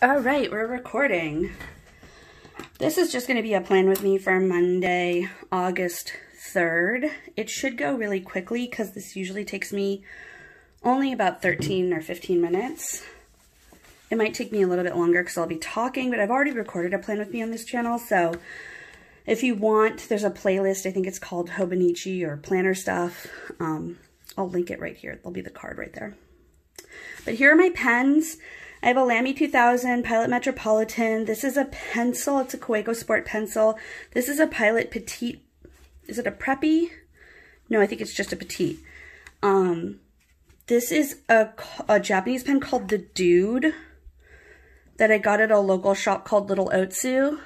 All right, we're recording. This is just going to be a plan with me for Monday, August 3rd. It should go really quickly because this usually takes me only about 13 or 15 minutes. It might take me a little bit longer because I'll be talking, but I've already recorded a plan with me on this channel. So if you want, there's a playlist. I think it's called Hobonichi or Planner Stuff. I'll link it right here. There'll be the card right there. But here are my pens. I have a Lamy 2000 Pilot Metropolitan. This is a pencil. It's a Kaweco Sport pencil. This is a Pilot Petite. Is it a Preppy? No, I think it's just a Petite. This is a Japanese pen called the Dude that I got at a local shop called Little Otsu.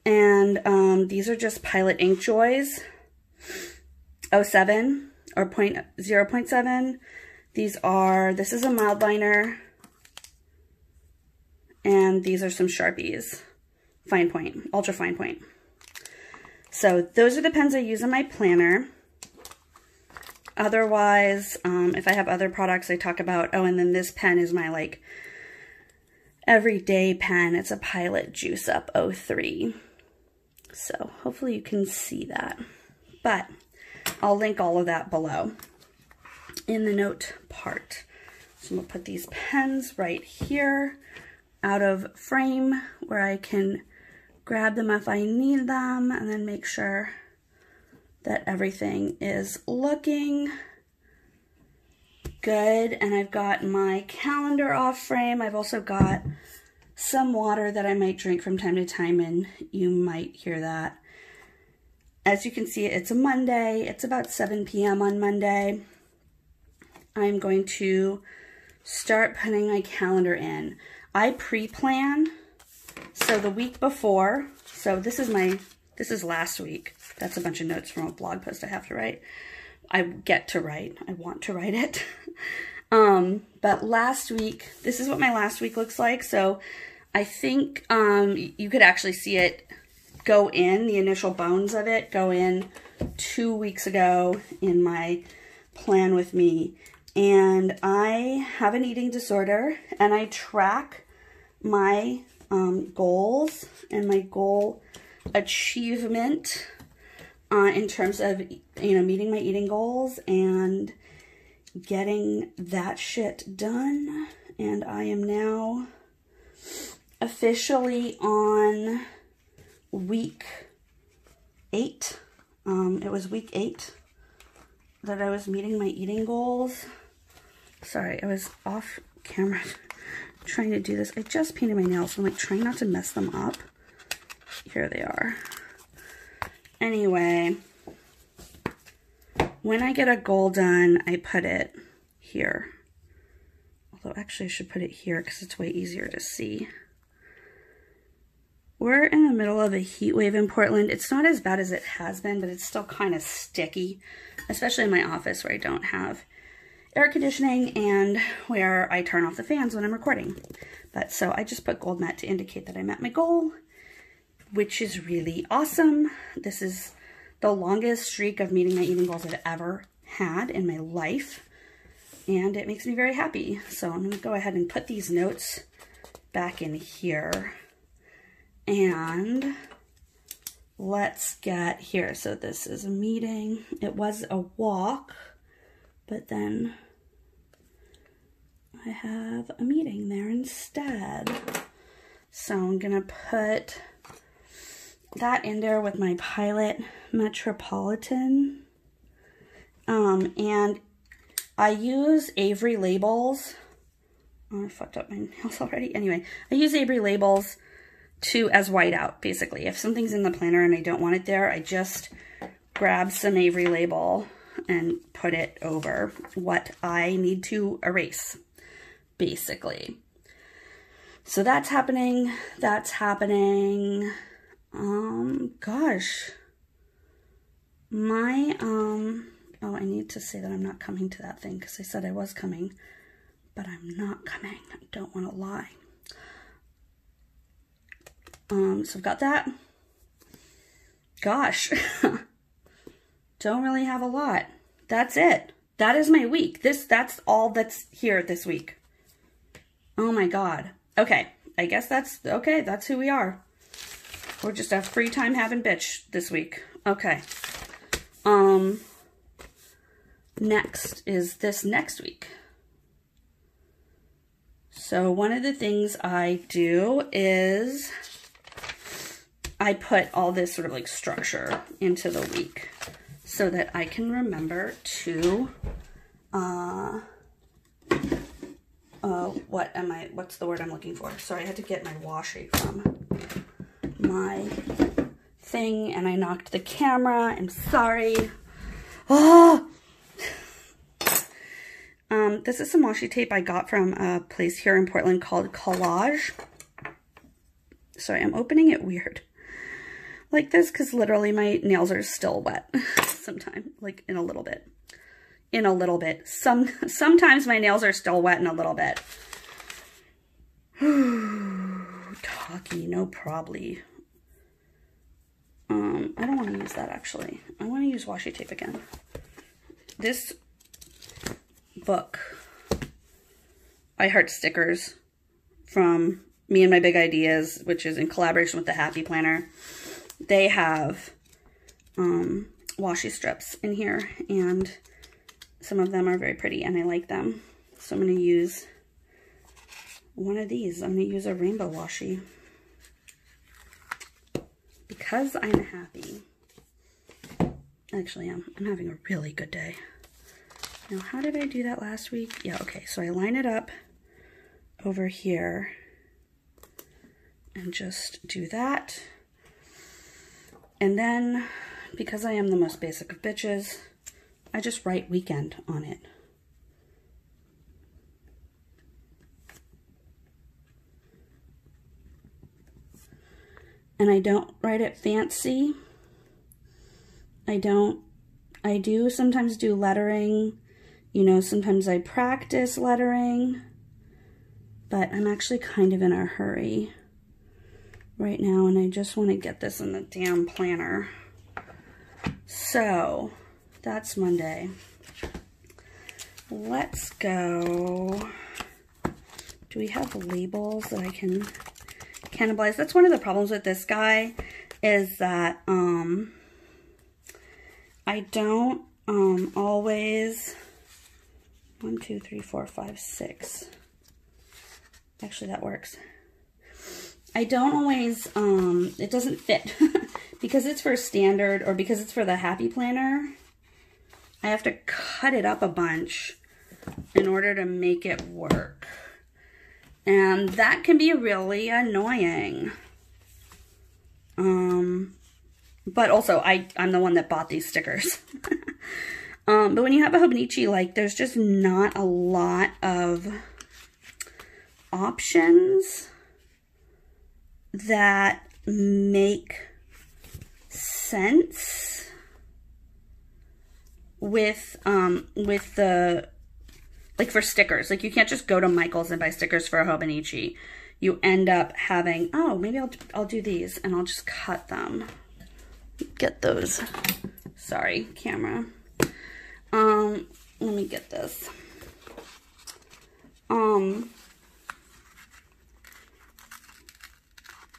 And these are just Pilot Ink Joys 07 or 0.7. This is a mild liner, and these are some Sharpies, fine point, ultra fine point. So those are the pens I use in my planner. Otherwise, if I have other products I talk about, oh, and then this pen is my like everyday pen. It's a Pilot Juice Up 03. So hopefully you can see that, but I'll link all of that below in the note part. So I'm gonna put these pens right here out of frame where I can grab them if I need them, and then make sure that everything is looking good. And I've got my calendar off frame. I've also got some water that I might drink from time to time, and you might hear that. As you can see, it's a Monday. It's about 7 p.m. on Monday. I'm going to start putting my calendar in. I pre-plan, so the week before, so this is last week. That's a bunch of notes from a blog post I have to write. I want to write it. But last week, this is what my last week looks like. So I think you could actually see it go in, the initial bones of it go in 2 weeks ago in my plan with me. And I have an eating disorder, and I track my goals and my goal achievement in terms of, meeting my eating goals and getting that shit done. And I am now officially on week 8. It was week 8 that I was meeting my eating goals. Sorry, I was off camera trying to do this. I just painted my nails, so I'm like trying not to mess them up. Here they are. Anyway, when I get a goal done, I put it here. Although actually I should put it here because it's way easier to see. We're in the middle of a heat wave in Portland. It's not as bad as it has been, but it's still kind of sticky, especially in my office where I don't have air conditioning and where I turn off the fans when I'm recording. But so I just put gold matte to indicate that I met my goal, which is really awesome. This is the longest streak of meeting my eating goals I've ever had in my life, and it makes me very happy. So I'm going to go ahead and put these notes back in here. And let's get here. So this is a meeting. It was a walk, but then I have a meeting there instead. So I'm gonna put that in there with my Pilot Metropolitan. And I use IVORY labels. Oh, I fucked up my nails already. Anyway, I use IVORY labels as whiteout, basically. If something's in the planner and I don't want it there, I just grab some IVORY label and put it over what I need to erase, basically. So that's happening. That's happening. Gosh. Oh, I need to say that I'm not coming to that thing because I said I was coming, but I'm not coming. I don't want to lie. So I've got that. Gosh, don't really have a lot. That's it. That is my week. That's all that's here this week. Oh my God. Okay. I guess that's, okay, that's who we are. We're just a free time having bitch this week. Okay. Next is this next week. So one of the things I do is I put all this sort of like structure into the week so that I can remember to, what's the word I'm looking for? Sorry, I had to get my washi from my thing and I knocked the camera. I'm sorry. Oh! This is some washi tape I got from a place here in Portland called COLLAGE. Sorry, I'm opening it weird like this because literally my nails are still wet sometimes, like in a little bit. Sometimes my nails are still wet in a little bit. Talkie, no probably. I don't want to use that actually. I want to use washi tape again. This book, I Heart Stickers, from Me and My Big Ideas, which is in collaboration with the Happy Planner. They have washi strips in here, and some of them are very pretty, and I like them. So I'm going to use one of these. I'm going to use a rainbow washi because I'm happy. Actually, I'm having a really good day. Now, how did I do that last week? Yeah, okay, so I line it up over here and just do that. And then, because I am the most basic of bitches, I just write weekend on it. And I don't write it fancy. I do sometimes do lettering. You know, sometimes I practice lettering, but I'm actually kind of in a hurry right now, and I just want to get this in the damn planner. So, that's Monday. Let's go. Do we have labels that I can cannibalize? That's one of the problems with this guy, is that I don't always... 1, 2, 3, 4, 5, 6. Actually, that works. I don't always, it doesn't fit. Because it's for standard, or because it's for the Happy Planner, I have to cut it up a bunch in order to make it work. And that can be really annoying. But also, I'm the one that bought these stickers. But when you have a Hobonichi, like, there's just not a lot of options that make sense with the, like, for stickers. Like, you can't just go to Michael's and buy stickers for a Hobonichi. You end up having, oh, maybe I'll do these and I'll just cut them. Get those. Sorry, camera. Let me get this.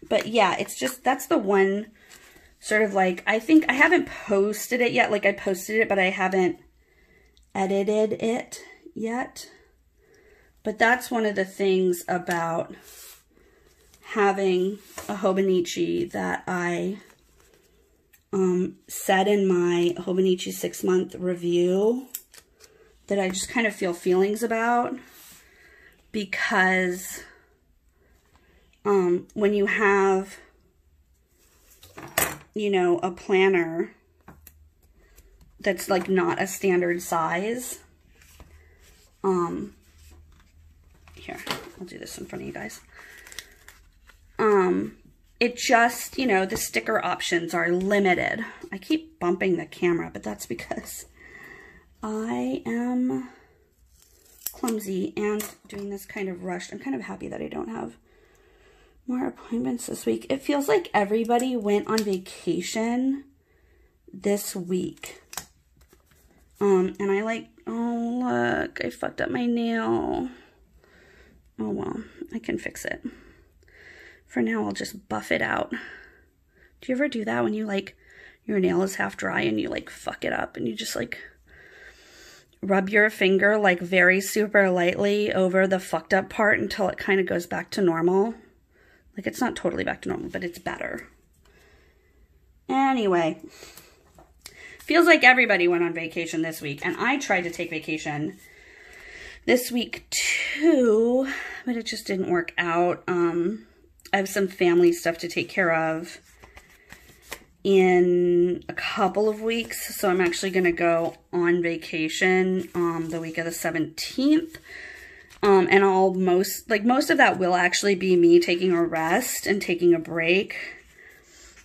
But yeah, it's just, that's the one sort of like, I think I haven't posted it yet. Like, I posted it, but I haven't edited it yet. But that's one of the things about having a Hobonichi that I said in my Hobonichi 6-month review that I just kind of feel feelings about, because when you have, you know, a planner that's like not a standard size, here, I'll do this in front of you guys. It just, you know, the sticker options are limited. I keep bumping the camera, but that's because I am clumsy and doing this kind of rushed. I'm kind of happy that I don't have more appointments this week. It feels like everybody went on vacation this week. And I like, oh, look, I fucked up my nail. Oh well, I can fix it. For now, I'll just buff it out. Do you ever do that when you like, your nail is half dry and you like fuck it up and you just like rub your finger like very super lightly over the fucked up part until it kind of goes back to normal? Like, it's not totally back to normal, but it's better. Anyway, feels like everybody went on vacation this week, and I tried to take vacation this week too, but it just didn't work out. I have some family stuff to take care of in a couple of weeks, so I'm actually going to go on vacation the week of the 17th. And most of that will actually be me taking a rest and taking a break.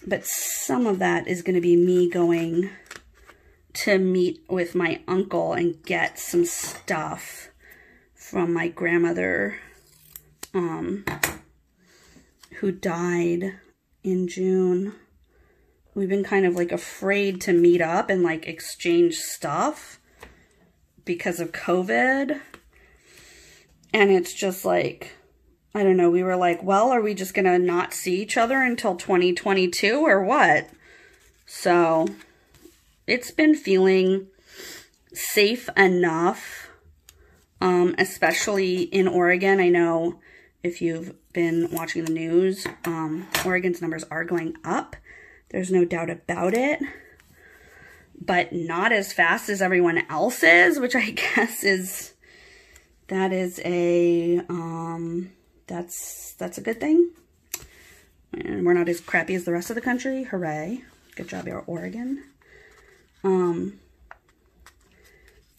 But some of that is going to be me going to meet with my uncle and get some stuff from my grandmother, who died in June. We've been kind of like afraid to meet up and like exchange stuff because of COVID. And it's just like, I don't know, we were like, well, are we just going to not see each other until 2022 or what? So it's been feeling safe enough, especially in Oregon. I know if you've been watching the news, Oregon's numbers are going up. There's no doubt about it, but not as fast as everyone else's, which I guess is, that's a good thing. And we're not as crappy as the rest of the country. Hooray. Good job, Oregon.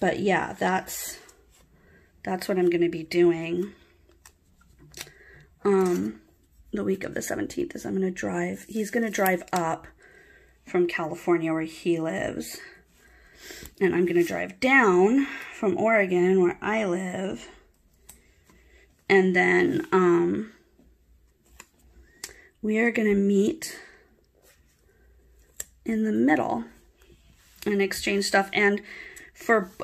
But yeah, that's what I'm going to be doing. The week of the 17th is I'm going to drive. He's going to drive up from California where he lives. And I'm going to drive down from Oregon where I live. And then we are going to meet in the middle and exchange stuff. And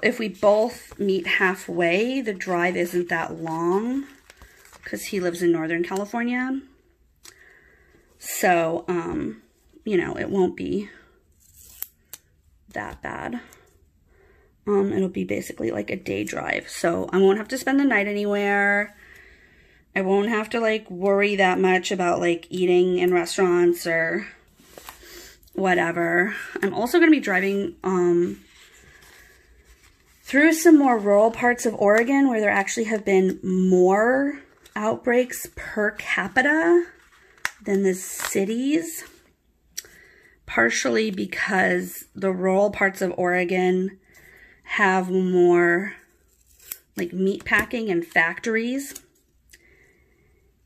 if we both meet halfway, the drive isn't that long because he lives in Northern California. So, you know, it won't be that bad. It'll be basically like a day drive. So I won't have to spend the night anywhere. I won't have to like worry that much about like eating in restaurants or whatever. I'm also going to be driving through some more rural parts of Oregon where there actually have been more outbreaks per capita than the cities, partially because the rural parts of Oregon have more like meat packing and factories.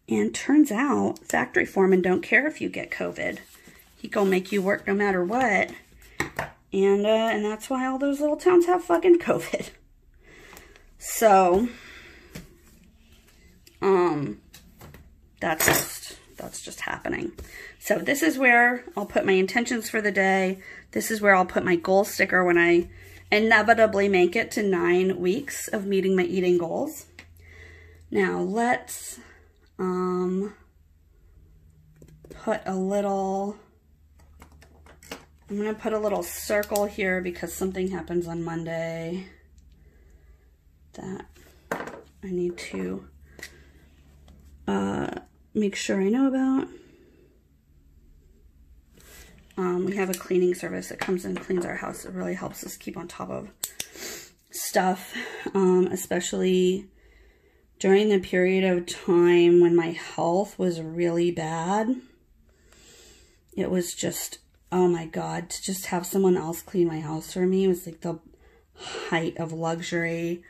And turns out factory foremen don't care if you get COVID. He gonna make you work no matter what. And that's why all those little towns have fucking COVID. So, that's just happening. So this is where I'll put my intentions for the day. This is where I'll put my goal sticker when I inevitably make it to 9 weeks of meeting my eating goals. Now let's put a little, I'm going to put a little circle here because something happens on Monday that I need to make sure I know about. We have a cleaning service that comes and cleans our house. It really helps us keep on top of stuff, especially during the period of time when my health was really bad. It was just, oh my God, to just have someone else clean my house for me was like the height of luxury.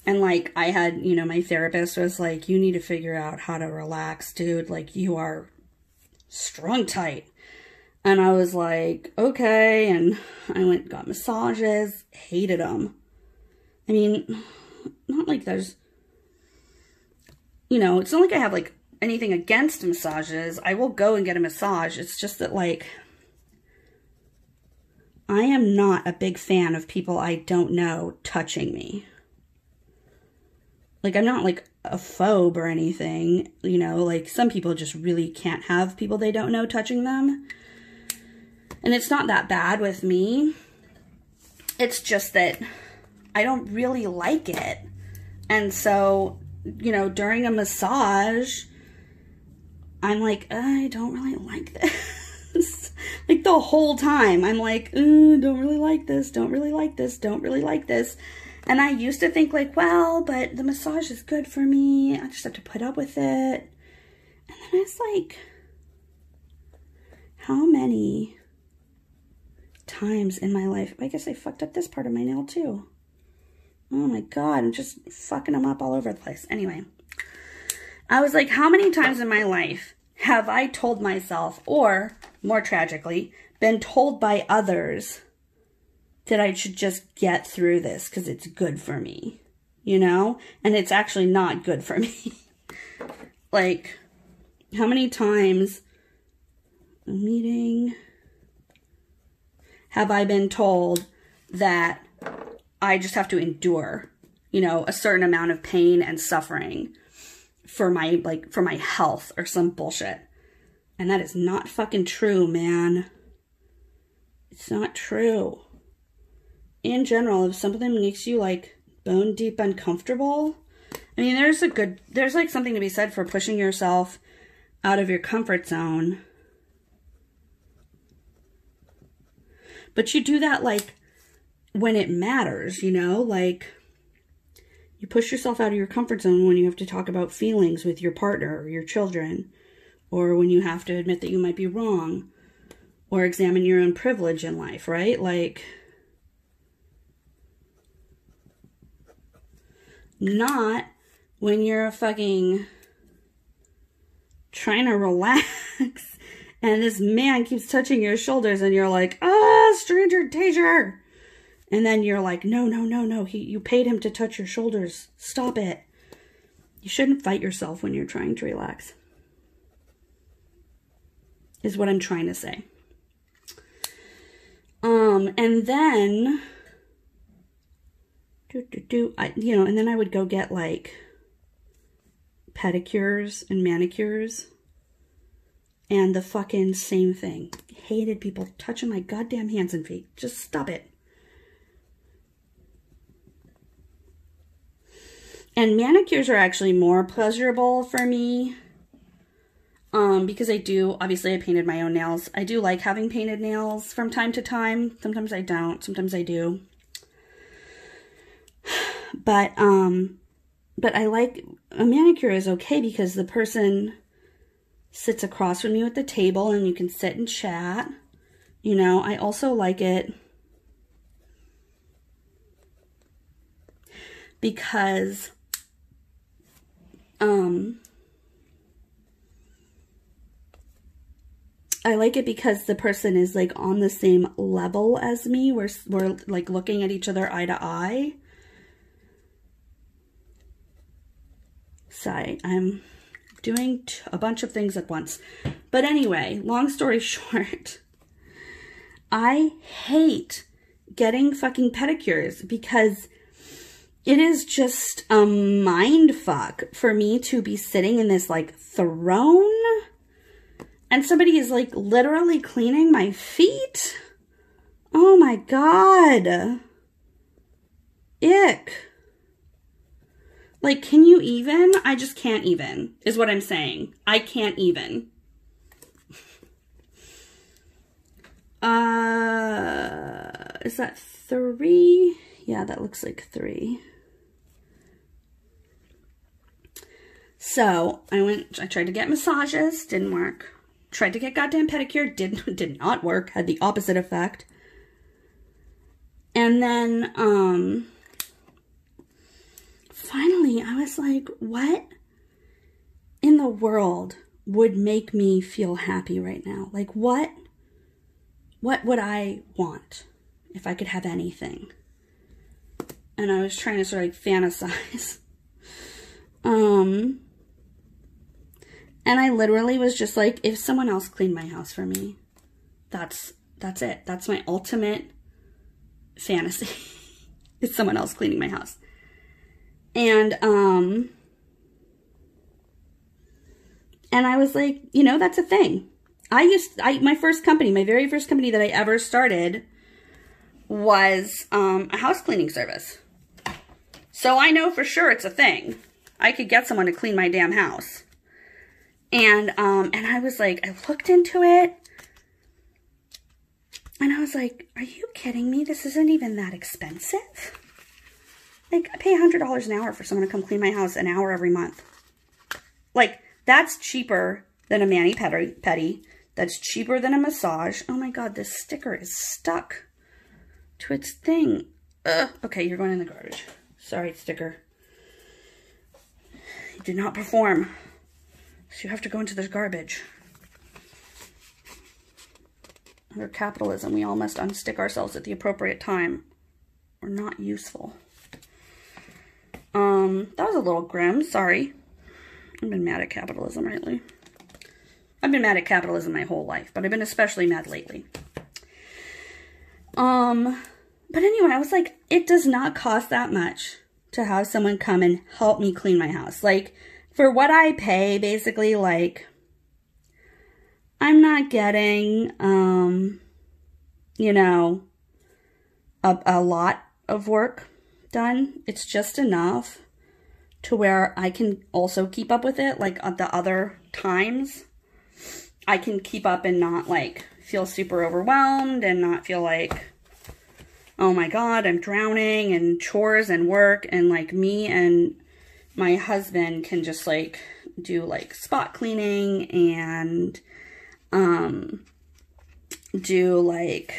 And like I had, you know, my therapist was like, you need to figure out how to relax, dude. Like you are strung tight. And I was like, okay. And I went and got massages, hated them. I mean, not like there's, you know, it's not like I have like anything against massages. I will go and get a massage. It's just that like, I am not a big fan of people I don't know touching me. Like, I'm not like a phobe or anything, you know, like some people just really can't have people they don't know touching them. And it's not that bad with me. It's just that I don't really like it. And so, you know, during a massage, I'm like, I don't really like this. Like the whole time, I'm like, don't really like this, don't really like this, don't really like this. And I used to think like, well, but the massage is good for me. I just have to put up with it. And then it's like, how many times in my life, I guess I fucked up this part of my nail too. Oh my God, I'm just fucking them up all over the place. Anyway, I was like, how many times in my life have I told myself, or more tragically, been told by others that I should just get through this because it's good for me, you know? And it's actually not good for me. Like, how many times have I been told that I just have to endure, you know, a certain amount of pain and suffering for my health or some bullshit? And that is not fucking true, man. It's not true. In general, if something makes you like bone deep uncomfortable, I mean, there's like something to be said for pushing yourself out of your comfort zone. But you do that like when it matters, you know, like you push yourself out of your comfort zone when you have to talk about feelings with your partner or your children, or when you have to admit that you might be wrong or examine your own privilege in life, right? Like, not when you're fucking trying to relax and this man keeps touching your shoulders and you're like, stranger danger. And then you're like, no, you paid him to touch your shoulders. Stop it. You shouldn't fight yourself when you're trying to relax, is what I'm trying to say. And then, and then I would go get like pedicures and manicures, and the fucking same thing. Hated people touching my goddamn hands and feet. Just stop it. And manicures are actually more pleasurable for me, because I painted my own nails. I do like having painted nails from time to time. Sometimes I don't, sometimes I do. But I like, a manicure is okay because the person sits across from you at the table and you can sit and chat. You know, I also like it because the person is like on the same level as me. We're like looking at each other eye to eye. Sorry, I'm doing a bunch of things at once. But anyway, long story short, I hate getting fucking pedicures because it is just a mind fuck for me to be sitting in this like throne and somebody is like literally cleaning my feet. Oh my God. Ick. Like, can you even? I just can't even, is what I'm saying. I can't even. Is that 3? Yeah, that looks like 3. So I tried to get massages, didn't work. Tried to get goddamn pedicure, did not work, had the opposite effect. And then, finally, I was like, what in the world would make me feel happy right now? Like, what would I want if I could have anything? And I was trying to sort of like fantasize. And I literally was just like, if someone else cleaned my house for me, that's it. That's my ultimate fantasy. Is someone else cleaning my house. And I was like, you know, that's a thing. My first company, my very first company that I ever started was a house cleaning service. So I know for sure it's a thing. I could get someone to clean my damn house. And I was like, I looked into it. And I was like, are you kidding me? This isn't even that expensive. Like, I pay $100 an hour for someone to come clean my house an hour every month. Like, that's cheaper than a mani-pedi. That's cheaper than a massage. Oh my God, this sticker is stuck to its thing. Ugh. Okay, you're going in the garbage. Sorry, sticker. You did not perform. So you have to go into the garbage. Under capitalism, we all must unstick ourselves at the appropriate time. We're not useful. That was a little grim. Sorry. I've been mad at capitalism lately. I've been mad at capitalism my whole life, but I've been especially mad lately. But anyway, I was like, it does not cost that much to have someone come and help me clean my house. Like, for what I pay, basically, like, I'm not getting, you know, a lot of work done. It's just enough to where I can also keep up with it. Like, at the other times, I can keep up and not, like, feel super overwhelmed and not feel like, oh my God, I'm drowning and chores and work. And, like, me and my husband can just, like, do, like, spot cleaning and do, like,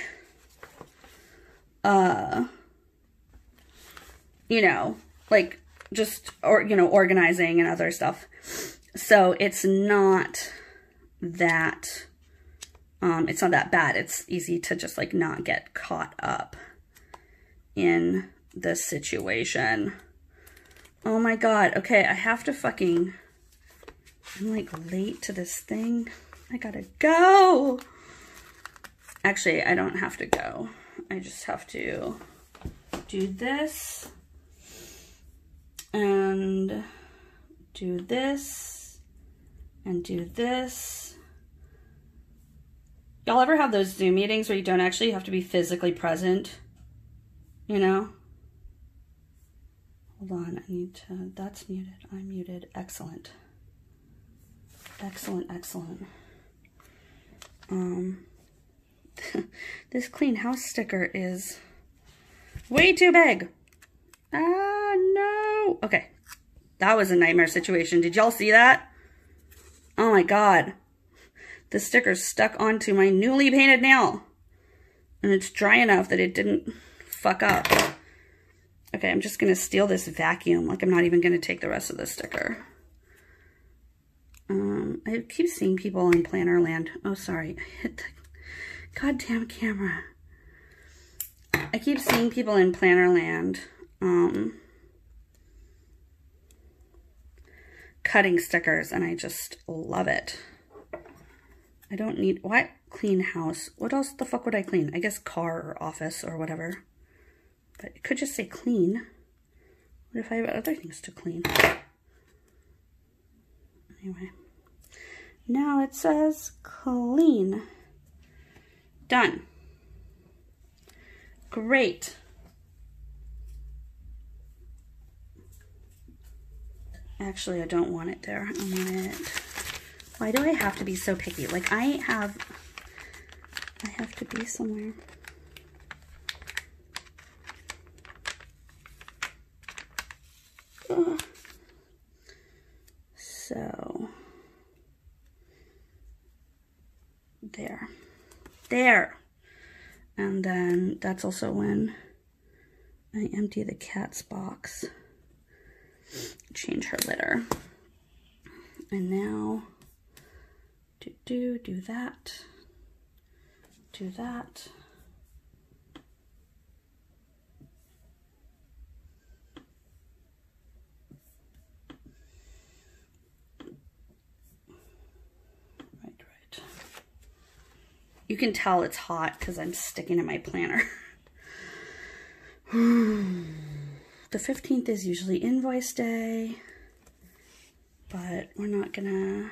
you know, like, just, or, you know, organizing and other stuff. So it's not that, it's not that bad. It's easy to just, like, not get caught up in this situation. Oh my God. Okay, I have to fucking, I'm, like, late to this thing. I gotta go. Actually, I don't have to go. I just have to do this and do this and do this. Y'all ever have those Zoom meetings where you don't actually have to be physically present? You know? Hold on, I need to, that's muted. I'm muted. Excellent. Excellent, excellent. This clean house sticker is way too big. Ah, no. Okay. That was a nightmare situation. Did y'all see that? Oh my God. The sticker's stuck onto my newly painted nail. And it's dry enough that it didn't fuck up. Okay, I'm just going to steal this vacuum. Like, I'm not even going to take the rest of the sticker. I keep seeing people in planner land. Oh, sorry. I hit the goddamn camera. I keep seeing people in planner land cutting stickers, and I just love it. I don't need, what? Clean house. What else the fuck would I clean? I guess car or office or whatever. But it could just say clean. What if I have other things to clean? Anyway. Now it says clean. Done. Great. Actually, I don't want it there. I want it... Why do I have to be so picky? Like, I have to be somewhere. Ugh. So, there. There. And then that's also when I empty the cat's box. Change her litter. And now, do that. Do that. Right. You can tell it's the the 15th is usually invoice day, but we're not gonna,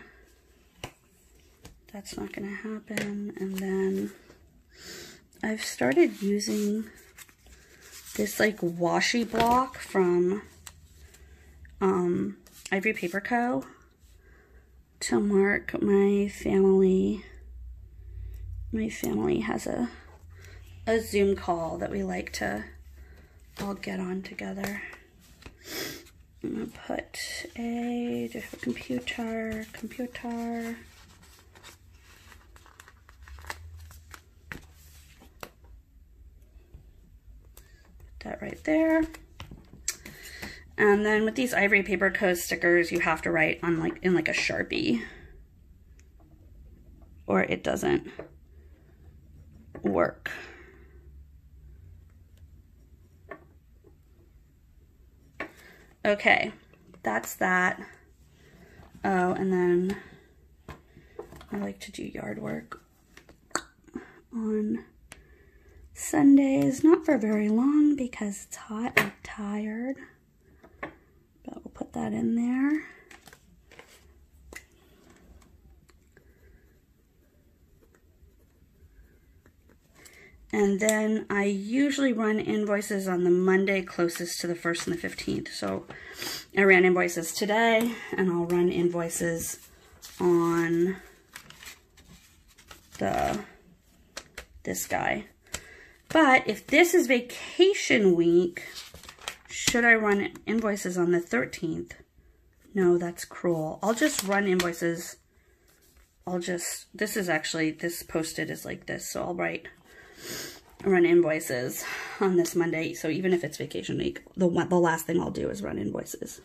that's not gonna happen. And then I've started using this like washi block from Ivory Paper Co. to mark my family. My family has a Zoom call that we like to all get on together. I'm gonna put a computer. Put that right there. And then with these Ivory Paper Co. stickers, you have to write on like in like a Sharpie, or it doesn't work. Okay, that's that. Oh, and then I like to do yard work on Sundays, not for very long because it's hot and I'm tired, but we'll put that in there. And then I usually run invoices on the Monday closest to the 1st and the 15th. So I ran invoices today, and I'll run invoices on this guy. But if this is vacation week, should I run invoices on the 13th? No, that's cruel. I'll just run invoices. This is actually, this posted is like this, so I'll run invoices on this Monday. So even if it's vacation week, the last thing I'll do is run invoices.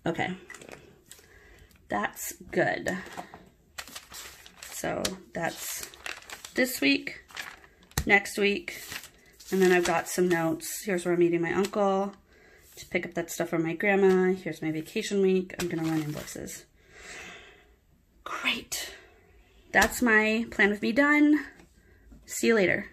Okay, that's good. So that's this week, next week, and then I've got some notes. Here's where I'm meeting my uncle to pick up that stuff from my grandma. Here's my vacation week. I'm gonna run invoices. Great. That's my plan with me done. See you later.